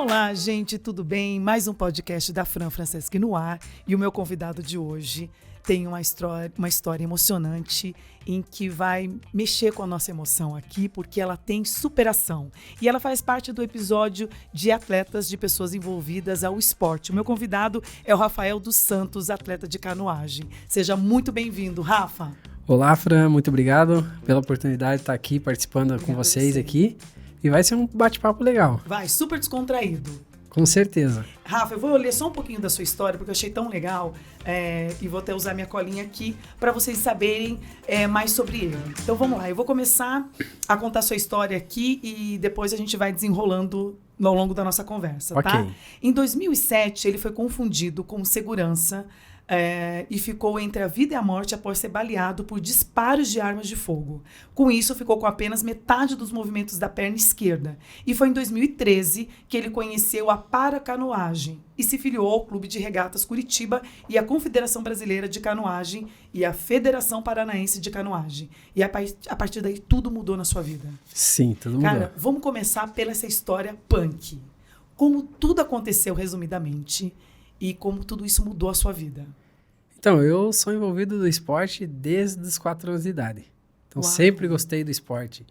Olá, gente, tudo bem? Mais um podcast da Fran Franceschi no ar. E o meu convidado de hoje tem uma história emocionante em que vai mexer com a nossa emoção aqui, porque ela tem superação. E ela faz parte do episódio de atletas, de pessoas envolvidas ao esporte. O meu convidado é o Rafael dos Santos, atleta de canoagem. Seja muito bem-vindo, Rafa. Olá, Fran, muito obrigado pela oportunidade de estar aqui participando com vocês aqui. E vai ser um bate-papo legal. Vai, super descontraído. Com certeza. Rafa, eu vou ler só um pouquinho da sua história, porque eu achei tão legal, e vou até usar minha colinha aqui para vocês saberem mais sobre ele. Então vamos lá, eu vou começar a contar a sua história aqui e depois a gente vai desenrolando ao longo da nossa conversa, Ok. tá? Em 2007, ele foi confundido com segurança e ficou entre a vida e a morte após ser baleado por disparos de armas de fogo. Com isso, ficou com apenas metade dos movimentos da perna esquerda. E foi em 2013 que ele conheceu a paracanoagem e se filiou ao Clube de Regatas Curitiba e à Confederação Brasileira de Canoagem e à Federação Paranaense de Canoagem. E a partir daí tudo mudou na sua vida. Sim, tudo mudou. Cara, vamos começar pela essa história punk. Como tudo aconteceu resumidamente e como tudo isso mudou a sua vida. Então, eu sou envolvido do esporte desde os 4 anos de idade. Então, Uau. sempre gostei do esporte.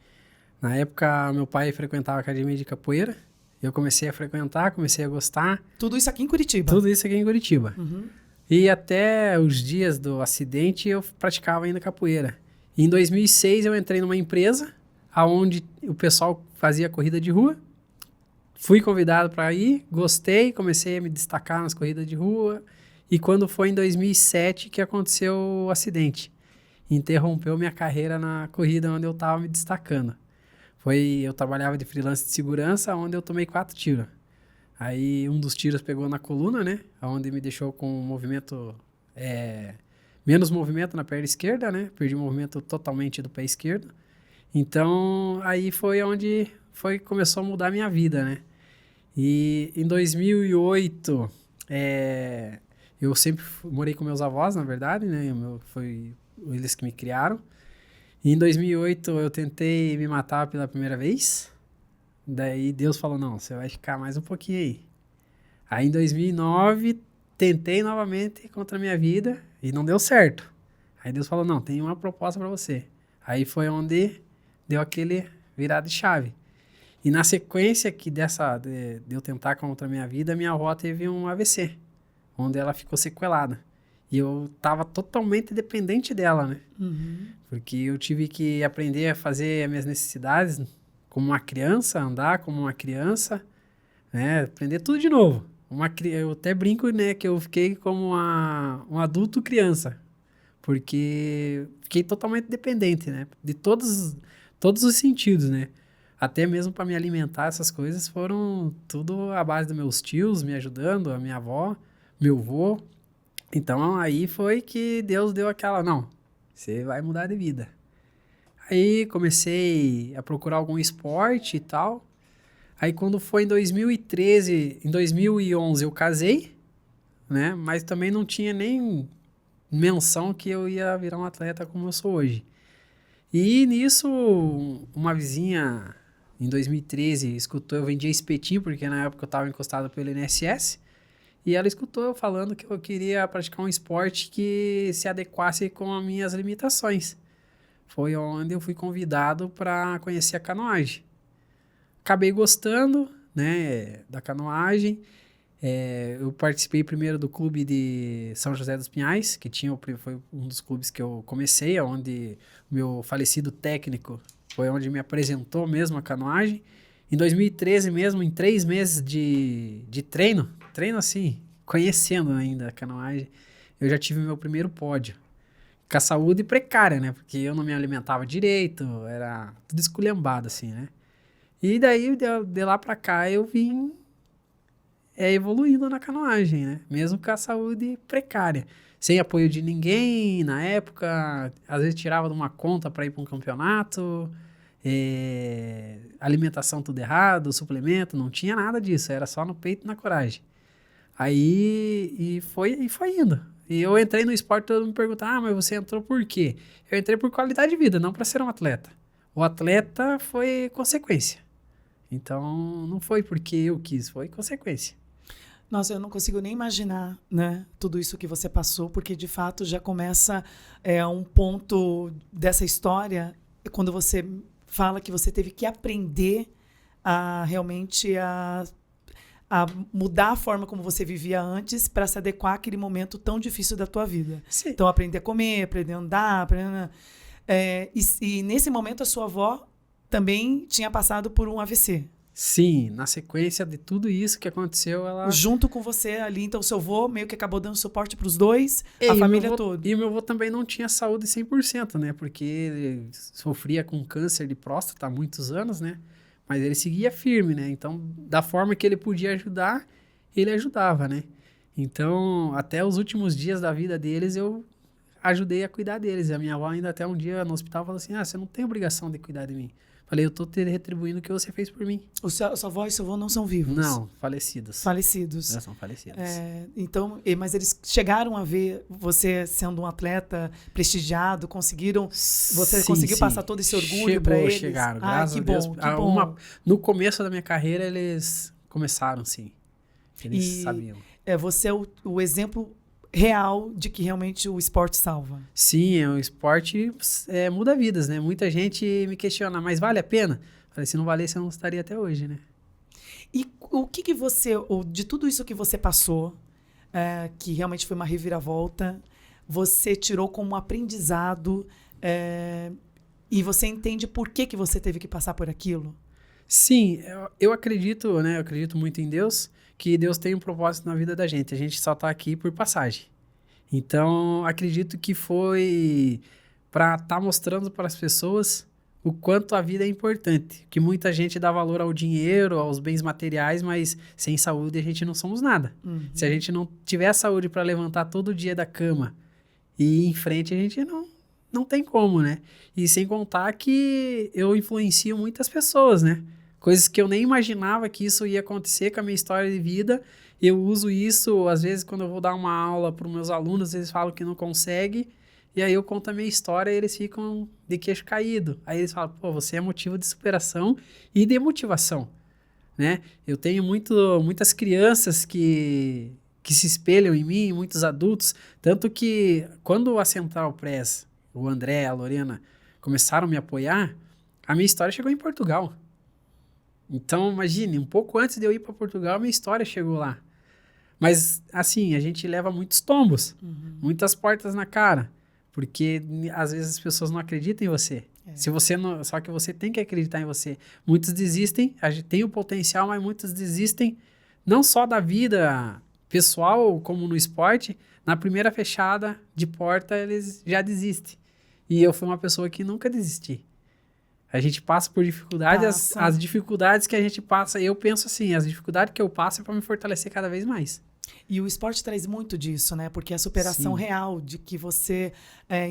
Na época, meu pai frequentava a academia de capoeira. Eu comecei a frequentar, comecei a gostar. Tudo isso aqui em Curitiba? Tudo isso aqui em Curitiba. Uhum. E até os dias do acidente, eu praticava ainda capoeira. E em 2006, eu entrei numa empresa onde o pessoal fazia corrida de rua. Fui convidado para ir, gostei, comecei a me destacar nas corridas de rua. E quando foi em 2007 que aconteceu o acidente, interrompeu minha carreira na corrida onde eu estava me destacando. Eu trabalhava de freelance de segurança, onde eu tomei 4 tiros. Aí um dos tiros pegou na coluna, né? Onde me deixou com movimento, menos movimento na perna esquerda, né? Perdi o movimento totalmente do pé esquerdo. Então, aí foi onde começou a mudar a minha vida, né? E em 2008, eu sempre morei com meus avós, na verdade, né? Foi eles que me criaram. E em 2008, eu tentei me matar pela primeira vez. Daí Deus falou, não, você vai ficar mais um pouquinho aí. Aí em 2009, tentei novamente contra a minha vida e não deu certo. Aí Deus falou, não, tem uma proposta para você. Aí foi onde deu aquele virada de chave. E na sequência de eu tentar contra a minha vida, minha avó teve um AVC, onde ela ficou sequelada. E eu estava totalmente dependente dela, né? Uhum. Porque eu tive que aprender a fazer as minhas necessidades como uma criança, andar como uma criança, né? Aprender tudo de novo. Eu até brinco, né, que eu fiquei como um adulto criança, porque fiquei totalmente dependente, né? De todos os sentidos, né? Até mesmo para me alimentar, essas coisas foram tudo à base dos meus tios me ajudando, a minha avó, meu avô. Então, aí foi que Deus deu aquela, não, você vai mudar de vida. Aí comecei a procurar algum esporte e tal. Aí quando foi em 2013, em 2011 eu casei, né? Mas também não tinha nem menção que eu ia virar um atleta como eu sou hoje. E nisso, uma vizinha, em 2013, escutou, eu vendia espetinho, porque na época eu estava encostado pelo INSS, e ela escutou eu falando que eu queria praticar um esporte que se adequasse com as minhas limitações. Foi onde eu fui convidado para conhecer a canoagem. Acabei gostando, né, da canoagem. Eu participei primeiro do clube de São José dos Pinhais, que foi um dos clubes que eu comecei, onde o meu falecido técnico foi onde me apresentou mesmo a canoagem. Em 2013 mesmo, em 3 meses de treino assim, conhecendo ainda a canoagem, eu já tive meu primeiro pódio. Com a saúde precária, né? Porque eu não me alimentava direito, era tudo esculhambado, assim, né? E daí, de lá pra cá, eu vim evoluindo na canoagem, né? Mesmo com a saúde precária. Sem apoio de ninguém, na época, às vezes tirava de uma conta para ir para um campeonato, alimentação tudo errado, suplemento, não tinha nada disso, era só no peito e na coragem. Aí, foi indo. E eu entrei no esporte, todo mundo me pergunta, mas você entrou por quê? Eu entrei por qualidade de vida, não para ser um atleta. O atleta foi consequência. Então, não foi porque eu quis, foi consequência. Nossa, eu não consigo nem imaginar, né, tudo isso que você passou, porque de fato já começa um ponto dessa história quando você fala que você teve que aprender a realmente a mudar a forma como você vivia antes para se adequar àquele momento tão difícil da tua vida. Sim. Então, aprender a comer, aprender a andar, e nesse momento a sua avó também tinha passado por um AVC. Sim, na sequência de tudo isso que aconteceu, ela... Junto com você ali, então o seu avô meio que acabou dando suporte para os dois, E a o família meu avô- toda. E o meu avô também não tinha saúde 100%, né? Porque ele sofria com câncer de próstata há muitos anos, né? Mas ele seguia firme, né? Então, da forma que ele podia ajudar, ele ajudava, né? Então, até os últimos dias da vida deles, eu ajudei a cuidar deles. E a minha avó ainda até um dia no hospital falou assim, você não tem obrigação de cuidar de mim. Falei, eu tô te retribuindo o que você fez por mim. Sua avó e seu avô não são vivos? Não, falecidos. Falecidos. Já são falecidos. Então, mas eles chegaram a ver você sendo um atleta prestigiado, conseguiram... Você conseguiu passar todo esse orgulho para eles? Chegaram, graças que a Deus. bom, que bom. No começo da minha carreira, eles começaram, sim. Eles sabiam. Você é o exemplo real de que realmente o esporte salva. Sim, o esporte muda vidas, né? Muita gente me questiona, mas vale a pena? Falei, se não valesse, eu não estaria até hoje, né? E o que você, de tudo isso que você passou, que realmente foi uma reviravolta, você tirou como aprendizado e você entende por que você teve que passar por aquilo? Sim, eu acredito, né? Eu acredito muito em Deus, que Deus tem um propósito na vida da gente. A gente só está aqui por passagem. Então, acredito que foi para estar mostrando para as pessoas o quanto a vida é importante. Que muita gente dá valor ao dinheiro, aos bens materiais, mas sem saúde a gente não somos nada. Uhum. Se a gente não tiver saúde para levantar todo dia da cama e ir em frente, a gente não tem como, né? E sem contar que eu influencio muitas pessoas, né? Coisas que eu nem imaginava que isso ia acontecer com a minha história de vida. Eu uso isso, às vezes, quando eu vou dar uma aula para os meus alunos, eles falam que não conseguem, e aí eu conto a minha história e eles ficam de queixo caído. Aí eles falam, pô, você é motivo de superação e de motivação, né? Eu tenho muitas crianças que se espelham em mim, muitos adultos, tanto que quando a Central Press, o André, a Lorena, começaram a me apoiar, a minha história chegou em Portugal. Então, imagine, um pouco antes de eu ir para Portugal, minha história chegou lá. Mas, assim, a gente leva muitos tombos, muitas portas na cara, porque às vezes as pessoas não acreditam em você. Se você não, só que você tem que acreditar em você. Muitos desistem, a gente tem o potencial, mas muitos desistem não só da vida pessoal, como no esporte. Na primeira fechada de porta, eles já desistem. E eu fui uma pessoa que nunca desisti. A gente passa por dificuldades, as dificuldades que a gente passa, eu penso assim, as dificuldades que eu passo é para me fortalecer cada vez mais. E o esporte traz muito disso, né? Porque é a superação real de que você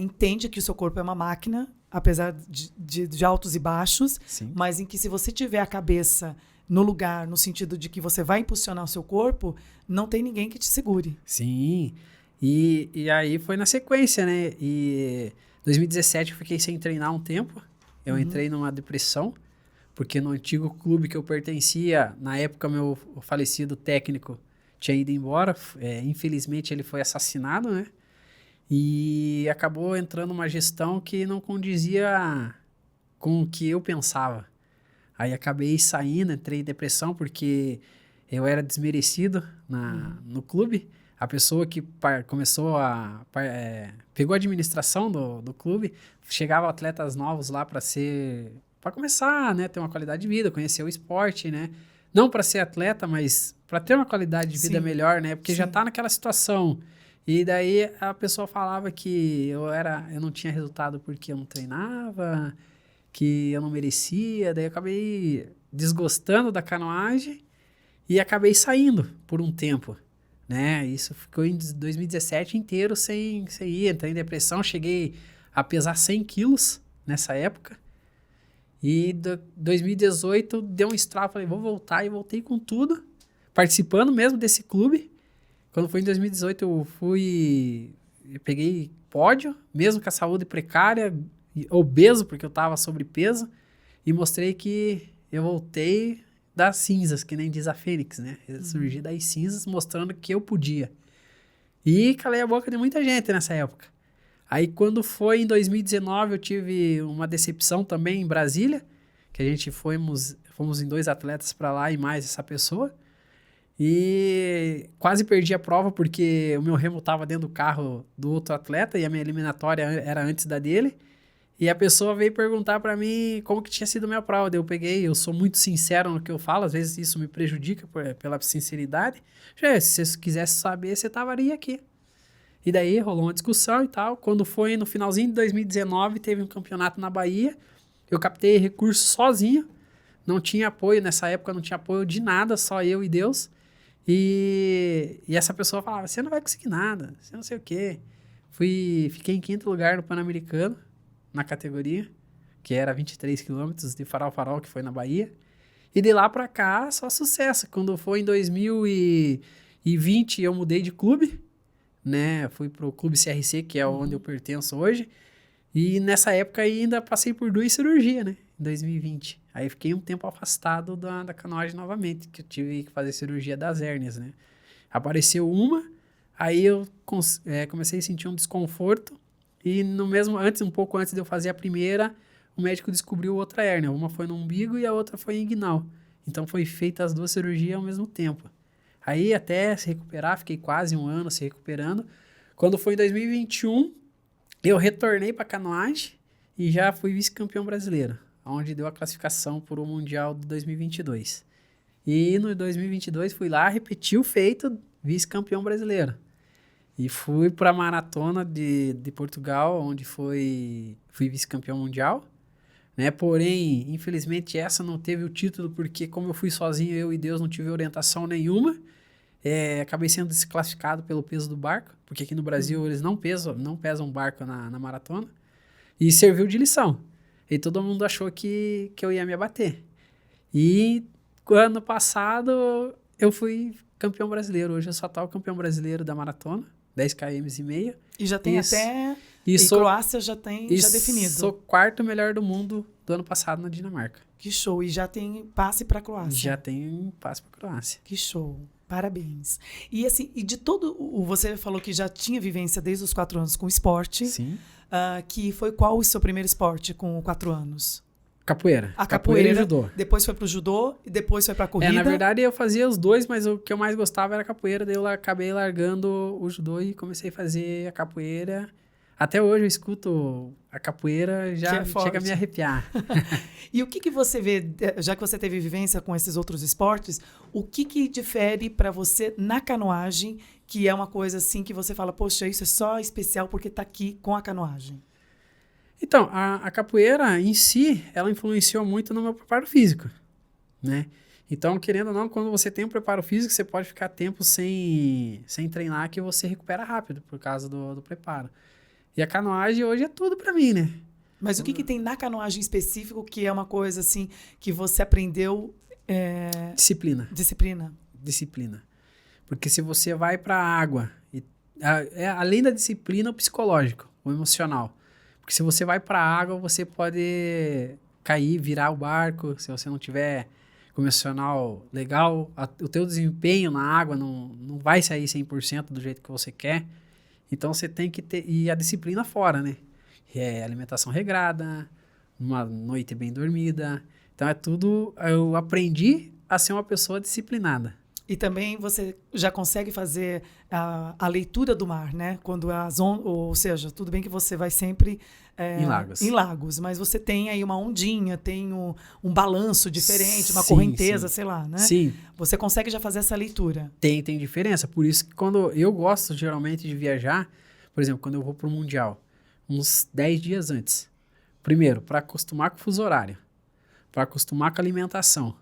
entende que o seu corpo é uma máquina, apesar de altos e baixos, mas em que se você tiver a cabeça no lugar, no sentido de que você vai impulsionar o seu corpo, não tem ninguém que te segure. Sim, e aí foi na sequência, né? E 2017 eu fiquei sem treinar um tempo. Eu entrei numa depressão, porque no antigo clube que eu pertencia, na época meu falecido técnico tinha ido embora. Infelizmente ele foi assassinado, né? E acabou entrando uma gestão que não condizia com o que eu pensava. Aí acabei saindo, entrei em depressão porque eu era desmerecido no clube. A pessoa que pegou a administração do clube, chegava atletas novos lá para começar, né, ter uma qualidade de vida, conhecer o esporte, né? Não para ser atleta, mas para ter uma qualidade de vida melhor, né? Porque já tá naquela situação. E daí a pessoa falava que eu não tinha resultado porque eu não treinava, que eu não merecia. Daí eu acabei desgostando da canoagem e acabei saindo por um tempo. Né? Isso ficou em 2017 inteiro sem ir, entrei em depressão, cheguei a pesar 100 quilos nessa época, e 2018 deu um estralo, falei, vou voltar, e voltei com tudo, participando mesmo desse clube. Quando foi em 2018 eu peguei pódio, mesmo com a saúde precária, obeso, porque eu estava sobrepeso, e mostrei que eu voltei das cinzas, que nem diz a Fênix, né? Surgi das cinzas mostrando que eu podia. E calei a boca de muita gente nessa época. Aí quando foi em 2019, eu tive uma decepção também em Brasília, que a gente fomos em 2 atletas para lá e mais essa pessoa. E quase perdi a prova porque o meu remo estava dentro do carro do outro atleta e a minha eliminatória era antes da dele. E a pessoa veio perguntar para mim como que tinha sido a minha prova. Daí eu sou muito sincero no que eu falo, às vezes isso me prejudica pela sinceridade. Se você quisesse saber, você estaria aqui. E daí rolou uma discussão e tal. Quando foi no finalzinho de 2019, teve um campeonato na Bahia. Eu captei recurso sozinho. Não tinha apoio, nessa época não tinha apoio de nada, só eu e Deus. E essa pessoa falava, você não vai conseguir nada, você não sei o quê. Fiquei em 5º lugar no Pan-Americano, na categoria, que era 23 quilômetros de farol a farol, que foi na Bahia. E de lá pra cá, só sucesso. Quando foi em 2020, eu mudei de clube, né? Fui pro Clube CRC, que é onde eu pertenço hoje. E nessa época ainda passei por 2 cirurgias, né? Em 2020. Aí fiquei um tempo afastado da canoagem novamente, que eu tive que fazer cirurgia das hérnias, né? Apareceu uma, aí eu comecei a sentir um desconforto. E um pouco antes de eu fazer a primeira, o médico descobriu outra hérnia. Uma foi no umbigo e a outra foi em inguinal. Então foi feita as 2 cirurgias ao mesmo tempo. Aí até se recuperar, fiquei quase 1 ano se recuperando. Quando foi em 2021, eu retornei para canoagem e já fui vice-campeão brasileiro, onde deu a classificação para o Mundial de 2022. E no 2022 fui lá, repeti o feito, vice-campeão brasileiro. E fui para a maratona de Portugal, onde fui vice-campeão mundial. Né? Porém, infelizmente, essa não teve o título, porque como eu fui sozinho, eu e Deus não tive orientação nenhuma. Acabei sendo desclassificado pelo peso do barco, porque aqui no Brasil eles não pesam barco na maratona. E serviu de lição. E todo mundo achou que eu ia me abater. E ano passado eu fui campeão brasileiro. Hoje eu só tô campeão brasileiro da maratona, 10 km e meio. E já tem Croácia já definido. Sou 4º melhor do mundo do ano passado na Dinamarca. Que show. E já tem passe para Croácia. Já tem passe para Croácia. Que show. Parabéns. E assim, você falou que já tinha vivência desde os 4 anos com esporte. Sim. Que foi qual o seu primeiro esporte com 4 anos? Capoeira. A capoeira e judô. Depois foi pro judô e depois foi pra corrida. Na verdade eu fazia os 2, mas o que eu mais gostava era a capoeira. Daí eu acabei largando o judô e comecei a fazer a capoeira. Até hoje eu escuto a capoeira, já chega a me arrepiar. E o que você vê, já que você teve vivência com esses outros esportes, o que difere para você na canoagem, que é uma coisa assim que você fala, poxa, isso é só especial porque tá aqui com a canoagem? Então, a capoeira em si, ela influenciou muito no meu preparo físico, né? Então, querendo ou não, quando você tem um preparo físico, você pode ficar tempo sem treinar, que você recupera rápido por causa do preparo. E a canoagem hoje é tudo pra mim, né? Mas o que tem na canoagem específico que é uma coisa assim que você aprendeu? Disciplina. Disciplina. Porque se você vai pra água, além da disciplina, o psicológico, o emocional. Porque se você vai pra água, você pode cair, virar o barco. Se você não tiver com o emocional legal, o teu desempenho na água não vai sair 100% do jeito que você quer. Então você tem que ter... E a disciplina fora, né? Alimentação regrada, uma noite bem dormida. Então é tudo... Eu aprendi a ser uma pessoa disciplinada. E também você já consegue fazer a leitura do mar, né? Quando ou seja, tudo bem que você vai sempre em lagos, mas você tem aí uma ondinha, tem um balanço diferente, uma sim, correnteza, sim. sei lá, né? Sim. Você consegue já fazer essa leitura? Tem diferença. Por isso que quando eu gosto geralmente de viajar, por exemplo, quando eu vou para o Mundial, uns 10 dias antes. Primeiro, para acostumar com o fuso horário, para acostumar com a alimentação.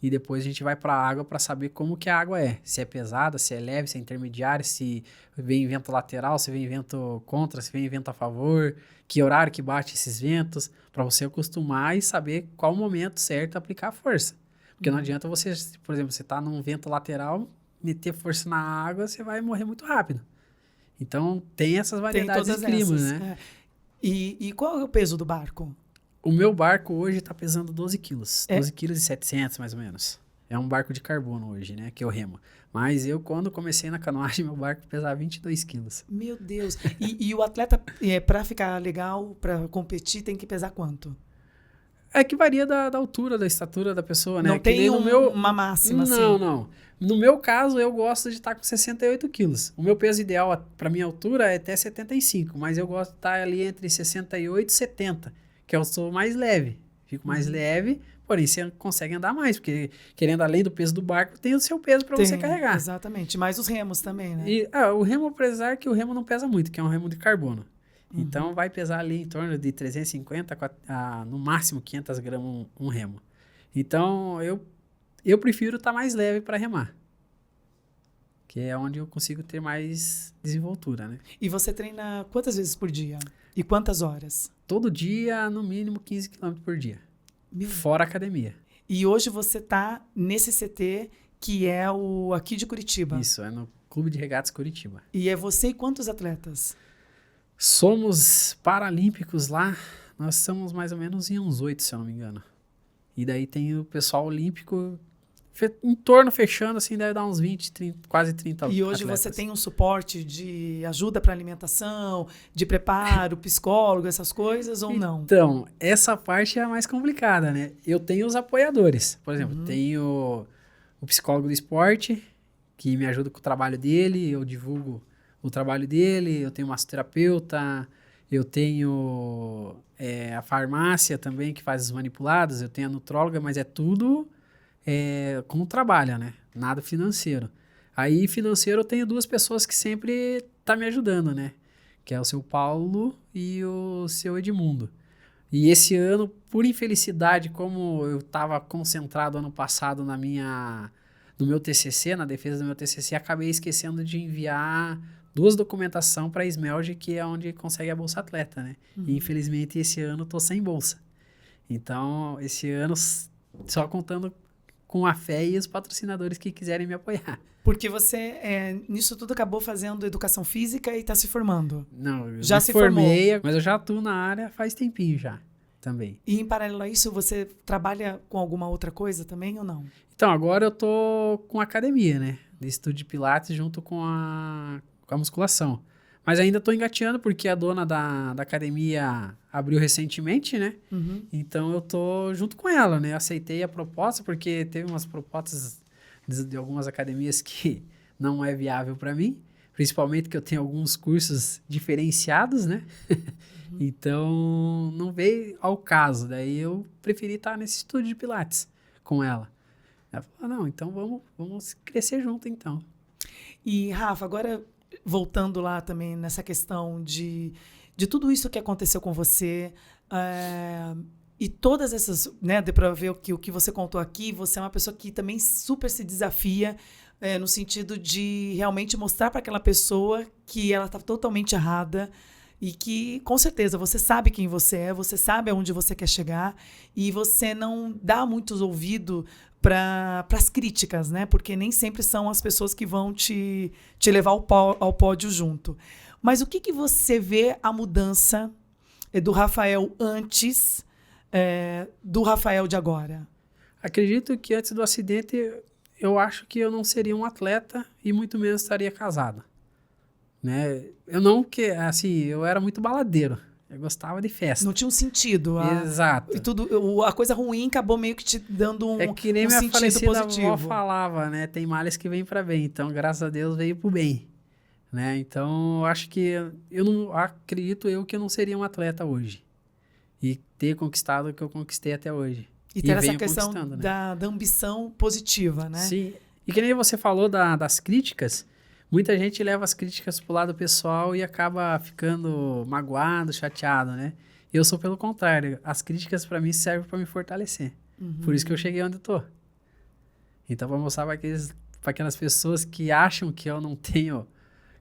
E depois a gente vai para a água para saber como que a água é. Se é pesada, se é leve, se é intermediária, se vem vento lateral, se vem vento contra, se vem vento a favor, que horário que bate esses ventos, para você acostumar e saber qual o momento certo de aplicar a força. Porque não adianta você, por exemplo, você tá num vento lateral, meter força na água, você vai morrer muito rápido. Então tem essas variedades de climas, né? E qual é o peso do barco? O meu barco hoje está pesando 12 quilos. 12 quilos e 700, mais ou menos. é um barco de carbono hoje, né? Que é o remo. Mas eu, quando comecei na canoagem, meu barco pesava 22 quilos. Meu Deus. E o atleta, para ficar legal, para competir, tem que pesar quanto? É que varia da altura, da estatura da pessoa, né? Não tem uma máxima, Não, assim? não. No meu caso, eu gosto de estar com 68 quilos. O meu peso ideal para minha altura é até 75, mas eu gosto de estar ali entre 68 e 70, que eu sou mais leve. Fico mais leve, porém você consegue andar mais, porque querendo além do peso do barco, tem o seu peso para você carregar. Exatamente. Mais os remos também, né? E o remo, apesar que o remo não pesa muito, que é um remo de carbono. Então vai pesar ali em torno de 350 no máximo 500 gramas um remo. Então eu prefiro estar mais leve para remar, que é onde eu consigo ter mais desenvoltura, né? E você treina quantas vezes por dia? E quantas horas? Todo dia, no mínimo 15 km por dia, fora academia. E hoje você está nesse CT que é o aqui de Curitiba. Isso, é no Clube de Regatas Curitiba. E é você e quantos atletas? Somos paralímpicos lá, nós somos mais ou menos em uns 8, se eu não me engano. E daí tem o pessoal olímpico, em torno fechando, assim, deve dar uns 20, 30, quase 30 E hoje atletas. você tem um suporte de ajuda para alimentação, de preparo, psicólogo, essas coisas, ou não? Então, essa parte é a mais complicada, né? Eu tenho os apoiadores. Por exemplo, tenho o psicólogo do esporte, que me ajuda com o trabalho dele, eu divulgo o trabalho dele, eu tenho massoterapeuta, eu tenho a farmácia também, que faz os manipulados, eu tenho a nutróloga, mas é tudo como trabalha, né? Nada financeiro. Aí, financeiro, eu tenho 2 pessoas que sempre tá me ajudando, né? Que é o seu Paulo e o seu Edmundo. E esse ano, por infelicidade, como eu estava concentrado ano passado no meu TCC, na defesa do meu TCC, acabei esquecendo de enviar 2 documentação para a Esmelge, que é onde consegue a Bolsa Atleta, né? E infelizmente esse ano tô sem bolsa. Então, esse ano só contando com a fé e os patrocinadores que quiserem me apoiar. Porque você, nisso tudo, acabou fazendo educação física e está se formando. Não, eu Já me se formei, formou. mas eu já atuo na área faz tempinho já, também. E em paralelo a isso, você trabalha com alguma outra coisa também ou não? Então, agora eu tô com academia, né? De estudo de pilates junto com a musculação. Mas ainda tô engateando porque a dona da academia abriu recentemente, né? Então eu tô junto com ela, né? Aceitei a proposta porque teve umas propostas de algumas academias que não é viável para mim. Principalmente que eu tenho alguns cursos diferenciados, né? Então não veio ao caso. Daí eu preferi estar nesse estudo de pilates com ela. Ela falou, não, então vamos crescer junto então. E, Rafa, agora voltando lá também nessa questão de tudo isso que aconteceu com você, e todas essas, né, deu para ver que o que você contou aqui, você é uma pessoa que também super se desafia, no sentido de realmente mostrar para aquela pessoa que ela está totalmente errada e que, com certeza, você sabe quem você é, você sabe aonde você quer chegar e você não dá muitos ouvidos para as críticas, né? Porque nem sempre são as pessoas que vão te levar ao pódio junto. Mas o que você vê a mudança do Rafael antes do Rafael de agora? Acredito que antes do acidente, eu acho que eu não seria um atleta e muito menos estaria casado. Né? Eu era muito baladeiro. Eu gostava de festa. Não tinha um sentido. Exato. E a coisa ruim acabou meio que te dando um sentido positivo. É que nem minha falecida avó falava, né? Tem males que vêm para bem. Então, graças a Deus, veio pro bem. Né? Então, eu acho que acredito que eu não seria um atleta hoje. E ter conquistado o que eu conquistei até hoje. E ter essa questão, né? da ambição positiva, né? Sim. E que nem você falou das críticas, muita gente leva as críticas pro lado pessoal e acaba ficando magoado, chateado, né? Eu sou pelo contrário. As críticas para mim servem para me fortalecer. Por isso que eu cheguei onde eu tô. Então, para mostrar para aquelas pessoas que acham que eu não tenho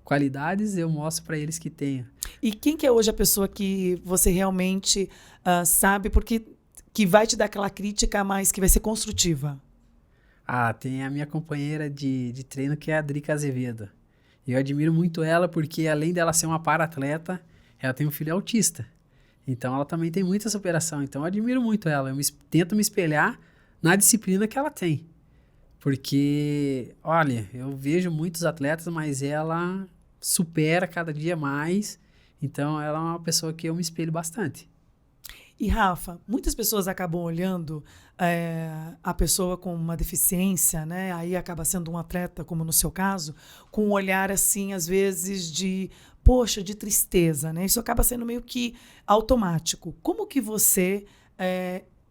qualidades, eu mostro para eles que tenho. E quem que é hoje a pessoa que você realmente sabe porque que vai te dar aquela crítica, mas que vai ser construtiva? Tem a minha companheira de treino, que é a Drica Azevedo. Eu admiro muito ela porque, além dela ser uma para-atleta, ela tem um filho autista. Então, ela também tem muita superação. Então, eu admiro muito ela. Eu tento me espelhar na disciplina que ela tem. Porque, olha, eu vejo muitos atletas, mas ela supera cada dia mais. Então, ela é uma pessoa que eu me espelho bastante. E, Rafa, muitas pessoas acabam olhando a pessoa com uma deficiência, né? Aí acaba sendo um atleta, como no seu caso, com um olhar, assim, às vezes de, poxa, de tristeza, né? Isso acaba sendo meio que automático. Como que você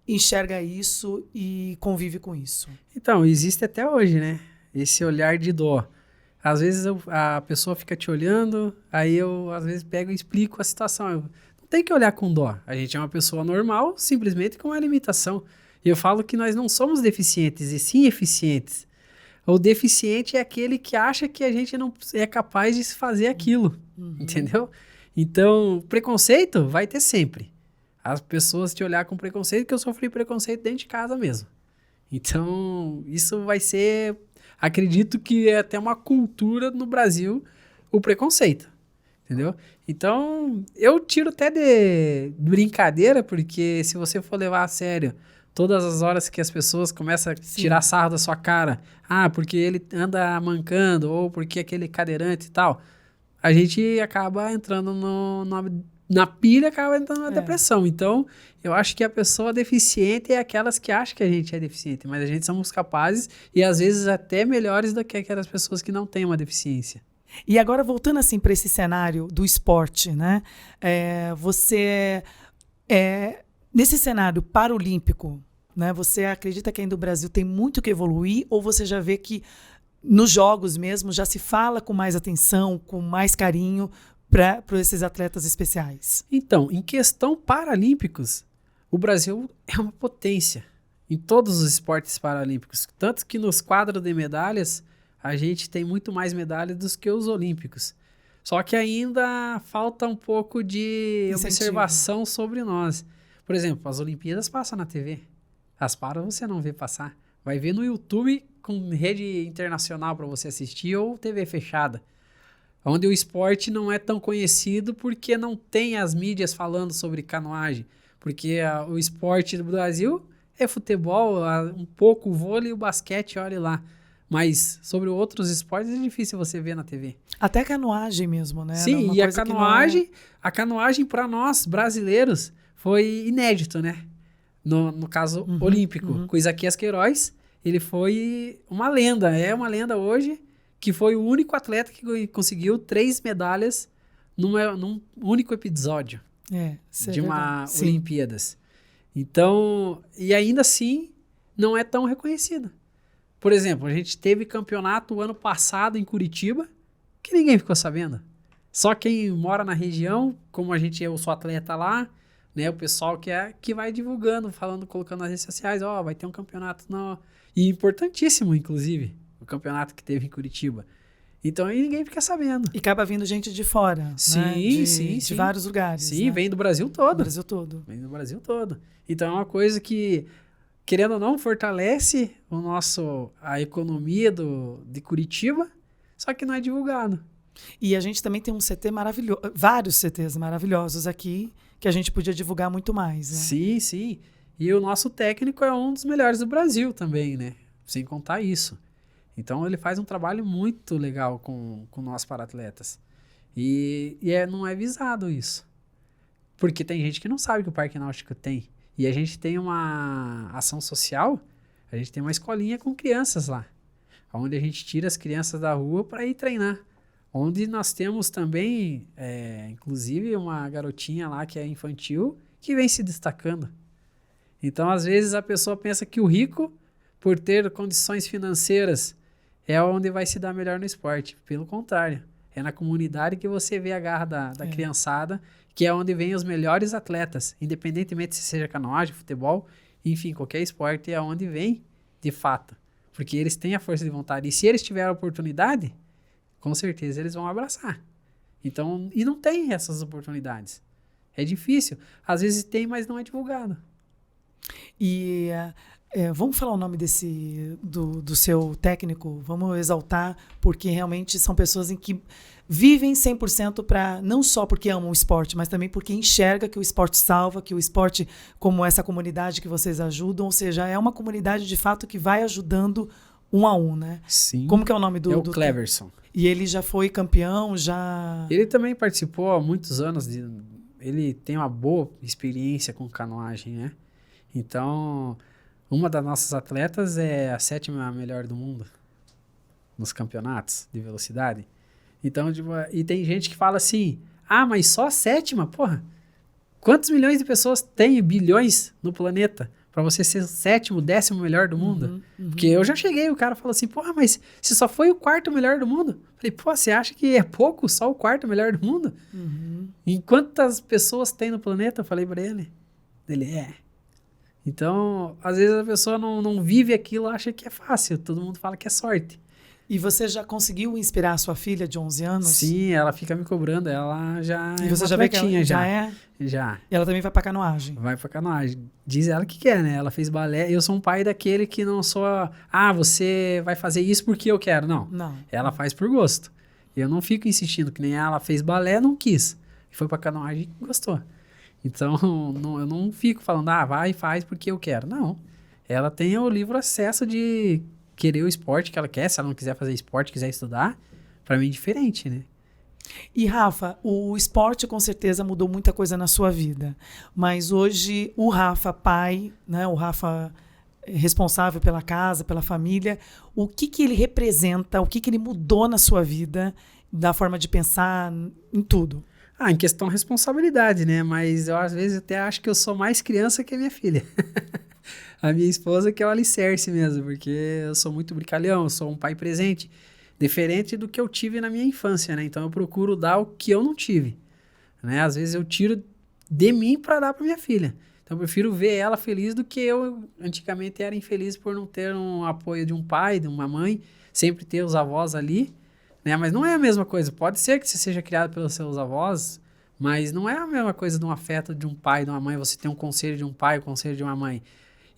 enxerga isso e convive com isso? Então, existe até hoje, né? Esse olhar de dó. Às vezes a pessoa fica te olhando, aí eu às vezes pego e explico a situação. Eu não tem que olhar com dó. A gente é uma pessoa normal, simplesmente com uma limitação. E eu falo que nós não somos deficientes, e sim eficientes. O deficiente é aquele que acha que a gente não é capaz de fazer aquilo, entendeu? Então, preconceito vai ter sempre. As pessoas te olhar com preconceito, que eu sofri preconceito dentro de casa mesmo. Então, isso vai ser, acredito que é até uma cultura no Brasil, o preconceito, entendeu? Então, eu tiro até de brincadeira, porque se você for levar a sério todas as horas que as pessoas começam a tirar sarro da sua cara, porque ele anda mancando, ou porque aquele cadeirante e tal, a gente acaba entrando na pilha, acaba entrando na depressão. Então, eu acho que a pessoa deficiente é aquelas que acham que a gente é deficiente, mas a gente somos capazes e às vezes até melhores do que aquelas pessoas que não têm uma deficiência. E agora, voltando assim para esse cenário do esporte, né? Você, nesse cenário paralímpico, né? Você acredita que ainda o Brasil tem muito que evoluir, ou você já vê que nos jogos mesmo já se fala com mais atenção, com mais carinho para esses atletas especiais? Então, em questão paralímpicos, o Brasil é uma potência em todos os esportes paralímpicos. Tanto que nos quadros de medalhas, a gente tem muito mais medalhas do que os olímpicos. Só que ainda falta um pouco de observação sobre nós. Por exemplo, as Olimpíadas passam na TV. As paras você não vê passar. Vai ver no YouTube com rede internacional para você assistir ou TV fechada. Onde o esporte não é tão conhecido porque não tem as mídias falando sobre canoagem. Porque o esporte do Brasil é futebol, um pouco o vôlei e o basquete, olha lá. Mas sobre outros esportes é difícil você ver na TV. Até canoagem mesmo, né? Sim, e a canoagem para nós brasileiros foi inédito, né? No caso olímpico, com Isaquias Queiroz, ele foi uma lenda, é uma lenda hoje, que foi o único atleta que conseguiu 3 medalhas num único episódio de uma Olimpíadas. Então, e ainda assim, não é tão reconhecido. Por exemplo, a gente teve campeonato ano passado em Curitiba, que ninguém ficou sabendo. Só quem mora na região, como a gente, eu sou atleta lá, né, o pessoal que vai divulgando, falando, colocando nas redes sociais, vai ter um campeonato e importantíssimo, inclusive, o campeonato que teve em Curitiba. Então aí ninguém fica sabendo. E acaba vindo gente de fora, sim, né? Sim. De vários lugares. Sim, né? Vem do Brasil todo. Brasil todo. Vem do Brasil todo. Então é uma coisa que, querendo ou não, fortalece a economia de Curitiba, só que não é divulgado. E a gente também tem um CT maravilhoso, vários CTs maravilhosos aqui, que a gente podia divulgar muito mais. Né? Sim. E o nosso técnico é um dos melhores do Brasil também, né? Sem contar isso. Então ele faz um trabalho muito legal com nós para-atletas. E não é visado isso. Porque tem gente que não sabe que o Parque Náutico tem. E a gente tem uma ação social, a gente tem uma escolinha com crianças lá. Onde a gente tira as crianças da rua para ir treinar. Onde nós temos também, inclusive, uma garotinha lá que é infantil, que vem se destacando. Então, às vezes, a pessoa pensa que o rico, por ter condições financeiras, é onde vai se dar melhor no esporte. Pelo contrário, é na comunidade que você vê a garra da criançada, que é onde vem os melhores atletas, independentemente se seja canoagem, futebol, enfim, qualquer esporte é onde vem de fato. Porque eles têm a força de vontade. E se eles tiverem a oportunidade, com certeza eles vão abraçar. Então, e não tem essas oportunidades. É difícil. Às vezes tem, mas não é divulgado. E vamos falar o nome do seu técnico? Vamos exaltar, porque realmente são pessoas em que vivem 100% não só porque amam o esporte, mas também porque enxerga que o esporte salva, que o esporte, como essa comunidade que vocês ajudam, ou seja, é uma comunidade de fato que vai ajudando 1-1, né? Sim. Como que é o nome do... É o Cleverson. E ele já foi campeão, já... Ele também participou há muitos anos. Ele tem uma boa experiência com canoagem, né? Então, uma das nossas atletas é a 7ª melhor do mundo nos campeonatos de velocidade. Então, tipo, e tem gente que fala assim, mas só a 7ª? Porra, quantos milhões de pessoas tem, bilhões no planeta, para você ser o 7º, 10º melhor do mundo? Porque eu já cheguei, o cara falou assim, porra, mas você só foi o 4º melhor do mundo? Falei, pô, você acha que é pouco só o 4º melhor do mundo? E quantas pessoas tem no planeta? Eu falei pra ele. Ele, Então, às vezes a pessoa não vive aquilo, acha que é fácil, todo mundo fala que é sorte. E você já conseguiu inspirar a sua filha de 11 anos? Sim, ela fica me cobrando, ela já E você já vê que ela já é? Já. E ela também vai pra canoagem? Vai pra canoagem. Diz ela que quer, né? Ela fez balé. Eu sou um pai daquele que não sou... você vai fazer isso porque eu quero. Não. Ela faz por gosto. Eu não fico insistindo, que nem ela fez balé, não quis. Foi pra canoagem e gostou. Então, eu não fico falando, vai e faz porque eu quero. Não. Ela tem o livre acesso de querer o esporte que ela quer. Se ela não quiser fazer esporte, quiser estudar, pra mim é diferente, né? E, Rafa, o esporte com certeza mudou muita coisa na sua vida. Mas hoje, o Rafa pai, né, o Rafa responsável pela casa, pela família, o que ele representa, o que ele mudou na sua vida, da forma de pensar, em tudo? Em questão de responsabilidade, né? Mas eu, às vezes, até acho que eu sou mais criança que a minha filha. A minha esposa que é o alicerce mesmo, porque eu sou muito brincalhão, eu sou um pai presente, diferente do que eu tive na minha infância, né? Então eu procuro dar o que eu não tive, né? Às vezes eu tiro de mim para dar para minha filha. Então eu prefiro ver ela feliz do que eu antigamente era infeliz por não ter um apoio de um pai, de uma mãe, sempre ter os avós ali, né? Mas não é a mesma coisa. Pode ser que você seja criado pelos seus avós, mas não é a mesma coisa de um afeto de um pai, de uma mãe, você tem um conselho de um pai, um conselho de uma mãe.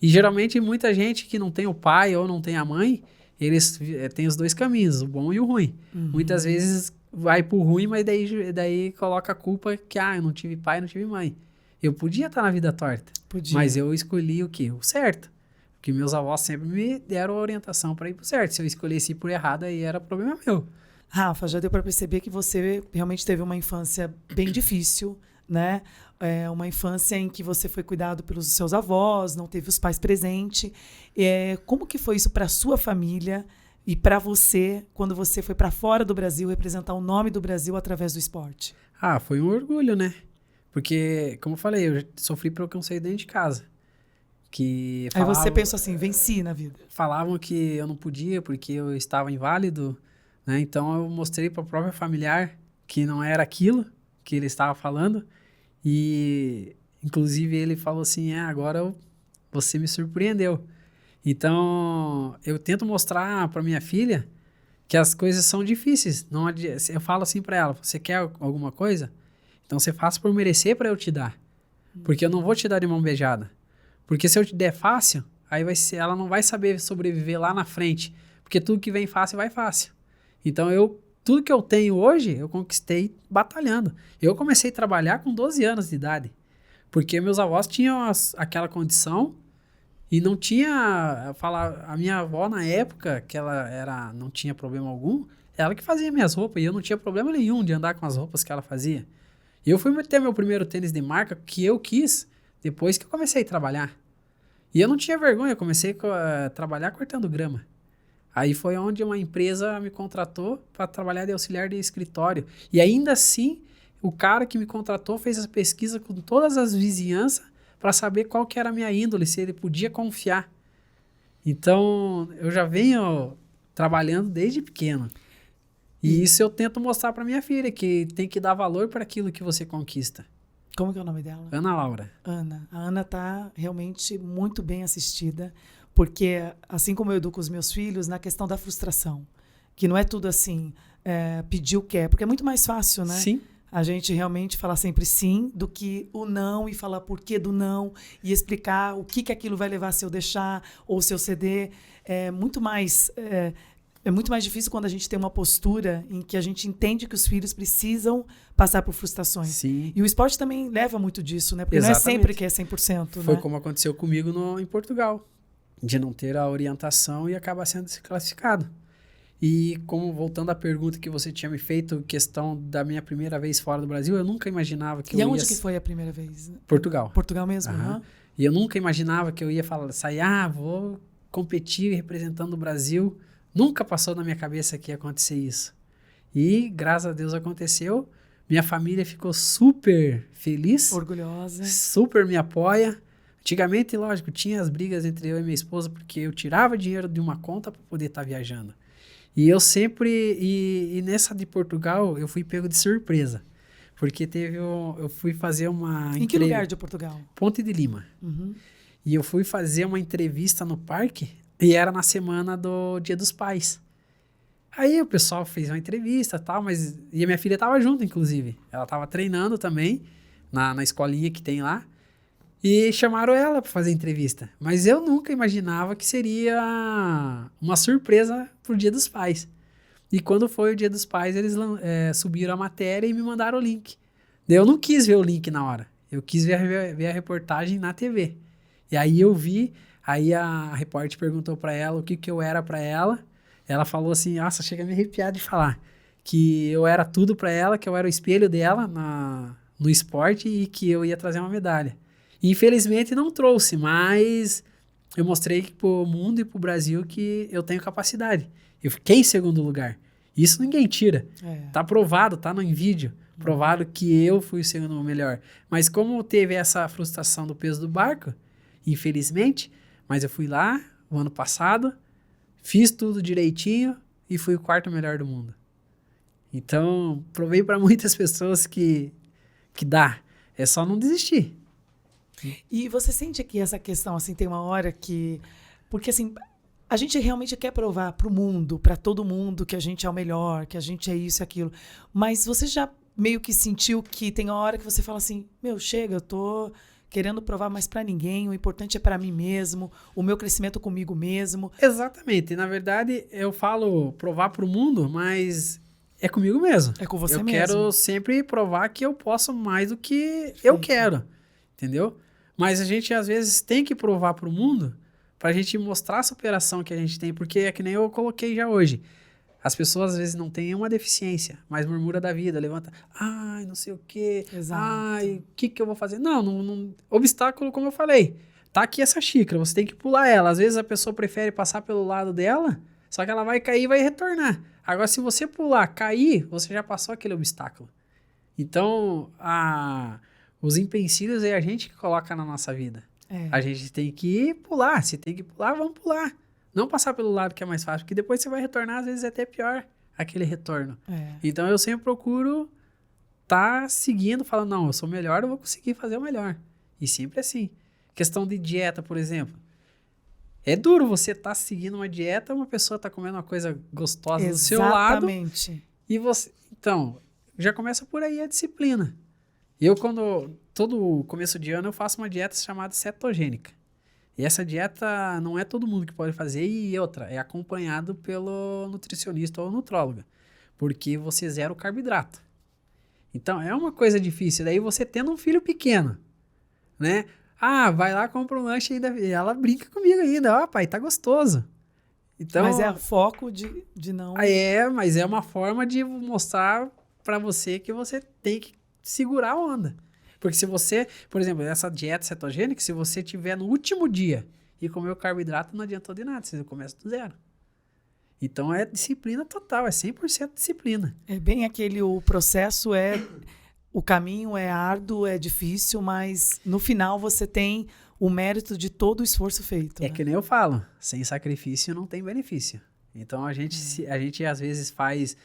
E geralmente muita gente que não tem o pai ou não tem a mãe, eles têm os dois caminhos, o bom e o ruim. Muitas vezes vai pro ruim, mas daí coloca a culpa que, eu não tive pai, não tive mãe. Eu podia estar na vida torta, mas eu escolhi o quê? O certo. Porque meus avós sempre me deram a orientação para ir pro certo. Se eu escolhesse ir por errado, aí era problema meu. Rafa, já deu para perceber que você realmente teve uma infância bem difícil, né? Uma infância em que você foi cuidado pelos seus avós, não teve os pais presentes. Como que foi isso para sua família e para você, quando você foi para fora do Brasil representar o nome do Brasil através do esporte? Foi um orgulho, né? Porque, como eu falei, eu sofri preconceito dentro de casa. Aí você pensou assim, venci na vida. Falavam que eu não podia porque eu estava inválido, né? Então eu mostrei para o próprio familiar que não era aquilo que ele estava falando. E, inclusive, ele falou assim, agora você me surpreendeu. Então, eu tento mostrar para minha filha que as coisas são difíceis. Não eu falo assim para ela, você quer alguma coisa? Então, você faça por merecer para eu te dar. Porque eu não vou te dar de mão beijada. Porque se eu te der fácil, aí ela não vai saber sobreviver lá na frente. Porque tudo que vem fácil, vai fácil. Então, tudo que eu tenho hoje, eu conquistei batalhando. Eu comecei a trabalhar com 12 anos de idade, porque meus avós tinham aquela condição e não tinha... A minha avó, na época, que ela não tinha problema algum, ela que fazia minhas roupas, e eu não tinha problema nenhum de andar com as roupas que ela fazia. Eu fui ter meu primeiro tênis de marca que eu quis depois que eu comecei a trabalhar. E eu não tinha vergonha, eu comecei a trabalhar cortando grama. Aí foi onde uma empresa me contratou para trabalhar de auxiliar de escritório. E ainda assim, o cara que me contratou fez essa pesquisa com todas as vizinhanças para saber qual que era a minha índole, se ele podia confiar. Então, eu já venho trabalhando desde pequeno. E isso eu tento mostrar para minha filha, que tem que dar valor para aquilo que você conquista. Como que é o nome dela? Ana Laura. Ana. A Ana está realmente muito bem assistida. Porque, assim como eu educo os meus filhos, na questão da frustração, que não é tudo assim, pedir o quer, porque é muito mais fácil, né? Sim. A gente realmente falar sempre sim, do que o não e falar por que do não e explicar o que aquilo vai levar se eu deixar ou se eu ceder. É muito mais difícil quando a gente tem uma postura em que a gente entende que os filhos precisam passar por frustrações. Sim. E o esporte também leva muito disso, né? Porque Exatamente. não é sempre que é 100%. Foi né? como aconteceu comigo em Portugal. de não ter a orientação e acaba sendo desclassificado. E como voltando à pergunta que você tinha me feito, questão da minha primeira vez fora do Brasil, eu nunca imaginava que E eu aonde ia... que foi a primeira vez? Portugal. Portugal mesmo? Aham. Aham. E eu nunca imaginava que eu ia sair, vou competir representando o Brasil. Nunca passou na minha cabeça que ia acontecer isso. E, graças a Deus, aconteceu. Minha família ficou super feliz, Orgulhosa. super me apoia. Antigamente, lógico, tinha as brigas entre eu e minha esposa, porque eu tirava dinheiro de uma conta para poder estar viajando. E eu sempre... E nessa de Portugal, eu fui pego de surpresa. Porque eu fui fazer uma... Em que lugar de Portugal? Ponte de Lima. Uhum. E eu fui fazer uma entrevista no parque e era na semana do Dia dos Pais. Aí o pessoal fez uma entrevista e tal, e a minha filha tava junto, inclusive. Ela tava treinando também na escolinha que tem lá. E chamaram ela para fazer entrevista. Mas eu nunca imaginava que seria uma surpresa pro Dia dos Pais. E quando foi o Dia dos Pais, eles subiram a matéria e me mandaram o link. Daí eu não quis ver o link na hora. Eu quis ver a reportagem na TV. E aí eu vi, aí a repórter perguntou para ela o que eu era para ela. Ela falou assim, nossa, chega a me arrepiar de falar, que eu era tudo para ela, que eu era o espelho dela no esporte e que eu ia trazer uma medalha. E, infelizmente não trouxe, mas eu mostrei pro mundo e pro Brasil que eu tenho capacidade. Eu fiquei em segundo lugar. Isso ninguém tira. Tá provado, tá no vídeo. Provado que eu fui o segundo melhor. Mas como teve essa frustração do peso do barco, infelizmente, mas eu fui lá o ano passado, fiz tudo direitinho e fui o quarto melhor do mundo. Então, provei para muitas pessoas que dá. É só não desistir. E você sente que essa questão, assim, tem uma hora que... Porque, assim, a gente realmente quer provar para o mundo, para todo mundo, que a gente é o melhor, que a gente é isso e aquilo. Mas você já meio que sentiu que tem uma hora que você fala assim, chega, eu tô querendo provar mais para ninguém, o importante é para mim mesmo, o meu crescimento comigo mesmo. Exatamente. Na verdade, eu falo provar para o mundo, mas é comigo mesmo. É com você mesmo. Eu mesmo. quero sempre provar que eu posso mais do que eu quero, entendeu? Mas a gente, às vezes, tem que provar para o mundo pra gente mostrar a superação que a gente tem, porque é que nem eu coloquei já hoje. As pessoas, às vezes, não têm uma deficiência, mas murmura da vida, levanta, não sei o quê, Exato. o que eu vou fazer? Não, obstáculo, como eu falei, tá aqui essa xícara, você tem que pular ela. Às vezes a pessoa prefere passar pelo lado dela, só que ela vai cair e vai retornar. Agora, se você pular, cair, você já passou aquele obstáculo. Então, os empecilhos é a gente que coloca na nossa vida. A gente tem que pular. Se tem que pular, vamos pular. Não passar pelo lado que é mais fácil, porque depois você vai retornar, às vezes é até pior aquele retorno. Então eu sempre procuro estar seguindo, falando, não, eu sou melhor, eu vou conseguir fazer o melhor. E sempre assim. Questão de dieta, por exemplo. É duro você estar seguindo uma dieta, uma pessoa está comendo uma coisa gostosa do seu lado. Exatamente. E você... Então, já começa por aí a disciplina. Eu, todo começo de ano, eu faço uma dieta chamada cetogênica. E essa dieta não é todo mundo que pode fazer, e outra, é acompanhado pelo nutricionista ou nutróloga, porque você zera o carboidrato. Então, é uma coisa difícil. Daí você tendo um filho pequeno, né? Vai lá, compra um lanche ainda. Ela brinca comigo ainda. Pai, tá gostoso. Então, mas é foco de não... Mas é uma forma de mostrar pra você que você tem que segurar a onda. Porque se você, por exemplo, essa dieta cetogênica, se você tiver no último dia e comer o carboidrato, não adiantou de nada, você começa do zero. Então é disciplina total, é 100% disciplina. É bem o processo o caminho é árduo, é difícil, mas no final você tem o mérito de todo o esforço feito. É que nem eu falo, sem sacrifício não tem benefício. Então a gente às vezes faz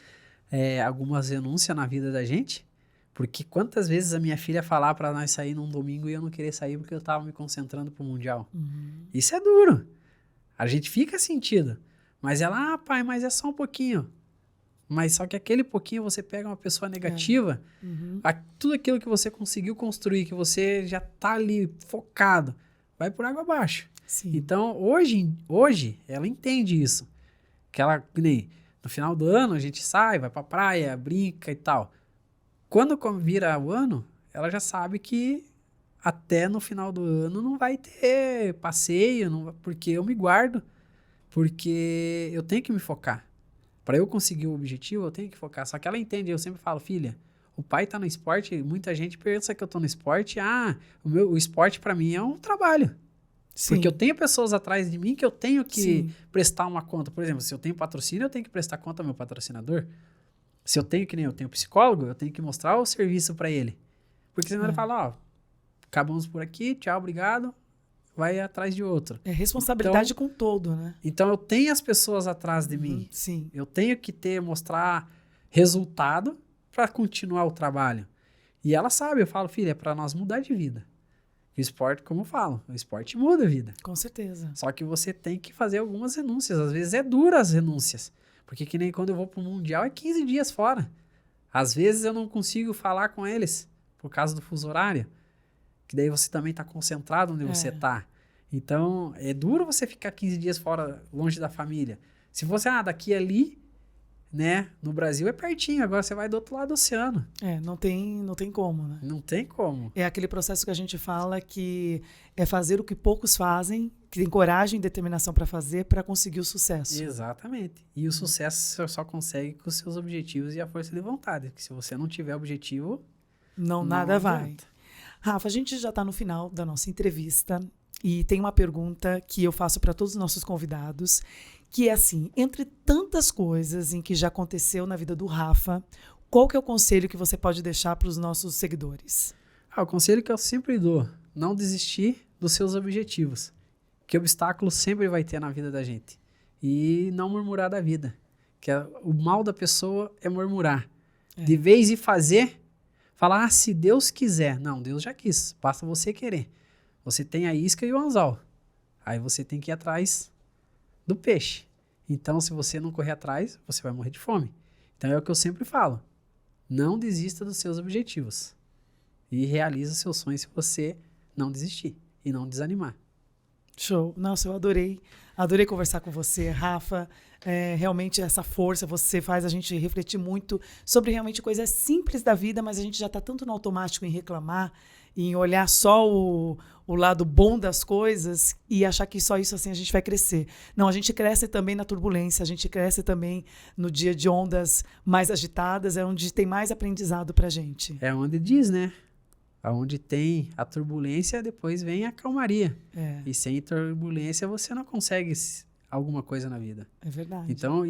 algumas renúncias na vida da gente. Porque quantas vezes a minha filha falar para nós sair num domingo e eu não querer sair porque eu tava me concentrando pro Mundial. Isso é duro. A gente fica sentido. Mas ela, pai, mas é só um pouquinho. Mas só que aquele pouquinho você pega uma pessoa negativa, tudo aquilo que você conseguiu construir, que você já tá ali focado, vai por água abaixo. Sim. Então, hoje, ela entende isso. Que ela, no final do ano, a gente sai, vai pra praia, brinca e tal. Quando vira o ano, ela já sabe que até no final do ano não vai ter passeio, porque eu me guardo, porque eu tenho que me focar. Para eu conseguir o objetivo, eu tenho que focar. Só que ela entende, eu sempre falo, filha, o pai tá no esporte, muita gente pensa que eu tô no esporte, o esporte para mim é um trabalho. Sim. Porque eu tenho pessoas atrás de mim que eu tenho que prestar uma conta. Por exemplo, se eu tenho patrocínio, eu tenho que prestar conta ao meu patrocinador. Se eu tenho, que nem eu tenho psicólogo, eu tenho que mostrar o serviço para ele. Porque senão ele fala, acabamos por aqui, tchau, obrigado, vai atrás de outro. É responsabilidade então, com todo, né? Então eu tenho as pessoas atrás de mim. Sim. Eu tenho que mostrar resultado para continuar o trabalho. E ela sabe, eu falo, filha, é para nós mudar de vida. O esporte, como eu falo, o esporte muda a vida. Com certeza. Só que você tem que fazer algumas renúncias. Às vezes é dura as renúncias. Porque que nem quando eu vou pro Mundial é 15 dias fora. Às vezes eu não consigo falar com eles por causa do fuso horário. Que daí você também tá concentrado onde você tá. Então, é duro você ficar 15 dias fora, longe da família. Se você, daqui ali, né, no Brasil é pertinho, agora você vai do outro lado do oceano. Não tem como, né? Não tem como. É aquele processo que a gente fala que é fazer o que poucos fazem, que tem coragem e determinação para fazer, para conseguir o sucesso. Exatamente. E o sucesso você só consegue com os seus objetivos e a força de vontade. Porque se você não tiver objetivo, nada vai. Rafa, a gente já está no final da nossa entrevista e tem uma pergunta que eu faço para todos os nossos convidados, que é assim, entre tantas coisas em que já aconteceu na vida do Rafa, qual que é o conselho que você pode deixar para os nossos seguidores? O conselho que eu sempre dou, não desistir dos seus objetivos, que obstáculo sempre vai ter na vida da gente, e não murmurar da vida, que o mal da pessoa é murmurar, de vez em fazer, falar, se Deus quiser, não, Deus já quis, basta você querer, você tem a isca e o anzol, aí você tem que ir atrás do peixe. Então, se você não correr atrás, você vai morrer de fome. Então, é o que eu sempre falo. Não desista dos seus objetivos. E realize os seus sonhos se você não desistir e não desanimar. Show. Nossa, eu adorei. Adorei conversar com você, Rafa. Realmente, essa força, você faz a gente refletir muito sobre realmente coisas simples da vida, mas a gente já está tanto no automático em reclamar, em olhar só o lado bom das coisas e achar que só isso assim a gente vai crescer. Não, a gente cresce também na turbulência, a gente cresce também no dia de ondas mais agitadas, é onde tem mais aprendizado pra gente. É onde diz, né? Onde tem a turbulência, depois vem a calmaria. E sem turbulência você não consegue alguma coisa na vida. É verdade. Então,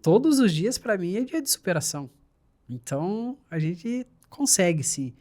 todos os dias pra mim é dia de superação. Então, a gente consegue, sim.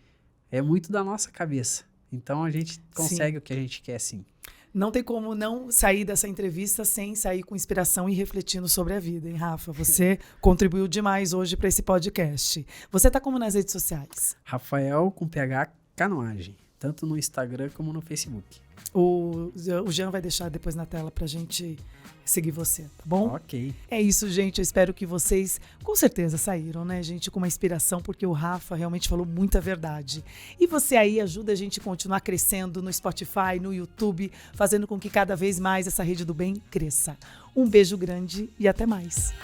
É muito da nossa cabeça. Então, a gente consegue o que a gente quer, sim. Não tem como não sair dessa entrevista sem sair com inspiração e refletindo sobre a vida, hein, Rafa? Você contribuiu demais hoje para esse podcast. Você tá como nas redes sociais? Rafael com PH Canoagem. Tanto no Instagram como no Facebook. O Jean vai deixar depois na tela pra gente seguir você, tá bom? Ok. É isso, gente. Eu espero que vocês, com certeza, saíram, né, gente, com uma inspiração, porque o Rafa realmente falou muita verdade. E você aí ajuda a gente a continuar crescendo no Spotify, no YouTube, fazendo com que cada vez mais essa rede do bem cresça. Um beijo grande e até mais.